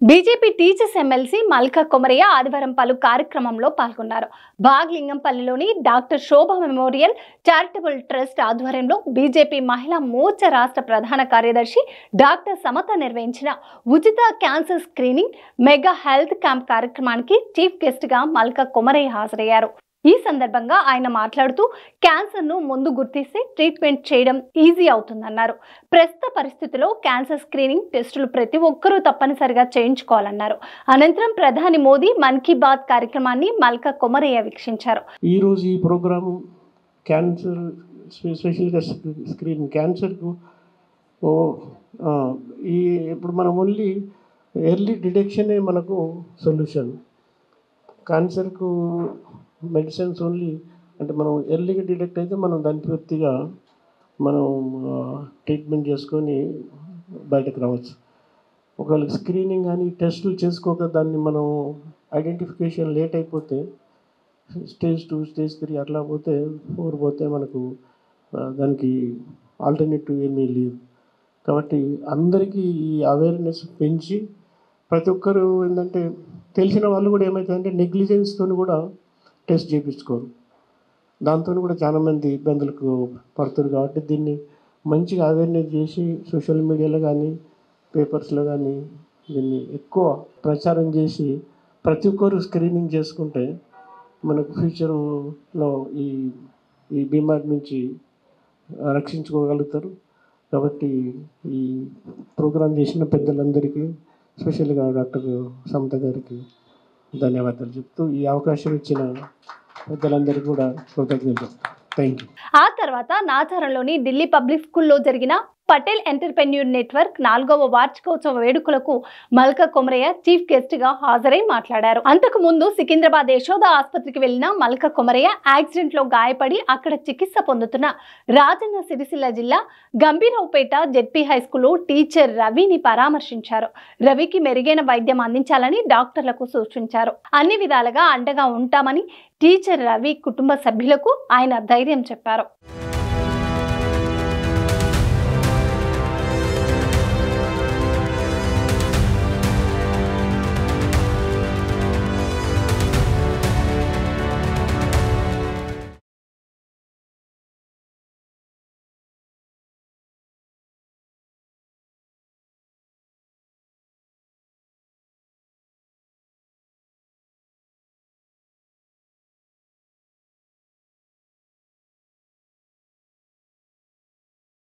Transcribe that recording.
BJP teachers MLC మల్కా కొమరయ్య ఆదివారం పలు కార్యక్రమంలో పాల్గొన్నారు. బాగ్లింగంపల్లిలోని డాక్టర్ శోభ మెమోరియల్ చారిటబుల్ ట్రస్ట్ ఆధ్వర్యంలో బీజేపీ మహిళా మోర్చా రాష్ట్ర ప్రధాన కార్యదర్శి డాక్టర్ సమత నిర్వహించిన ఉచిత cancer screening mega health camp కార్యక్రమానికి చీఫ్ గెస్ట్ గా మల్కా కొమరయ్య హాజరయ్యారు. ఈ సందర్భంగా ఆయన మాట్లాడుతూ క్యాన్సర్ ను ముందు గుర్తిస్తే ట్రీట్మెంట్ చేయడం ఈజీ అవుతుందన్నారు. ప్రస్తుత పరిస్థితిలో క్యాన్సర్ స్క్రీనింగ్ టెస్టులు ప్రతి ఒక్కరూ తప్పనిసరిగా చేయించుకోవాలన్నారు. అనంతరం ప్రధాని మోదీ మన్ కీ బాత్ కార్యక్రమాన్ని మల్కా కొమరయ్య వీక్షించారు. ఈ రోజు ఈ ప్రోగ్రామ్ క్యాన్సర్ స్పెషల్గా స్క్రీనింగ్ క్యాన్సర్కు ఇప్పుడు మనం ఓన్లీ ఎర్లీ డిటెక్షనే మనకు సొల్యూషన్. క్యాన్సర్కు మెడిసిన్స్ ఓన్లీ అంటే మనం ఎర్లీగా డిటెక్ట్ అయితే మనం దాని పూర్తిగా మనం ట్రీట్మెంట్ చేసుకొని బయటకు రావచ్చు. ఒకవేళ స్క్రీనింగ్ కానీ టెస్టులు చేసుకోక దాన్ని మనం ఐడెంటిఫికేషన్ లేట్ అయిపోతే స్టేజ్ 2 స్టేజ్ 3 అట్లా పోతే 4 పోతే మనకు దానికి ఆల్టర్నేటివ్ ఏమీ లేదు. కాబట్టి అందరికీ ఈ అవేర్నెస్ పెంచి ప్రతి ఒక్కరు ఏంటంటే తెలిసిన వాళ్ళు కూడా ఏమవుతుందంటే నెగ్లిజెన్స్తో కూడా టెస్ట్ చేయించుకోరు. దాంతో కూడా చాలామంది ఇబ్బందులకు పడుతుంది. కాబట్టి దీన్ని మంచిగా అవేర్నెస్ చేసి సోషల్ మీడియాలో కానీ పేపర్స్లో కానీ దీన్ని ఎక్కువ ప్రచారం చేసి ప్రతి ఒక్కరు స్క్రీనింగ్ చేసుకుంటే మనకు ఫ్యూచర్లో ఈ బీమారి నుంచి రక్షించుకోగలుగుతారు. కాబట్టి ఈ ప్రోగ్రాం చేసిన పెద్దలందరికీ స్పెషల్గా డాక్టర్ సమత గారికి ధన్యవాదాలు చెప్తూ ఈ అవకాశం ఇచ్చిన పెద్దలందరికీ కూడా కృతజ్ఞతలు. Thank you. ఆ తర్వాత నాచారంలోని ఢిల్లీ పబ్లిక్ స్కూల్లో జరిగిన పటేల్ ఎంటర్‌ప్రెన్యూర్ నెట్వర్క్ 4వ వార్షికోత్సవ వేడుకలకు మల్కా కొమరయ్య చీఫ్ గెస్ట్ గా హాజరై మాట్లాడారు. అంతకు ముందు సికింద్రాబాద్ యశోద ఆసుపత్రికి వెళ్లిన మల్కా కొమరయ్య యాక్సిడెంట్ లో గాయపడి అక్కడ చికిత్స పొందుతున్న రాజన్న సిరిసిల్ల జిల్లా గంభీరావుపేట జెడ్పీ హై స్కూల్లో టీచర్ రవిని పరామర్శించారు. రవికి మెరుగైన వైద్యం అందించాలని డాక్టర్లకు సూచించారు. అన్ని విధాలుగా అండగా ఉంటామని టీచర్ రవి కుటుంబ సభ్యులకు ఆయన ధైర్యం చెప్పారు.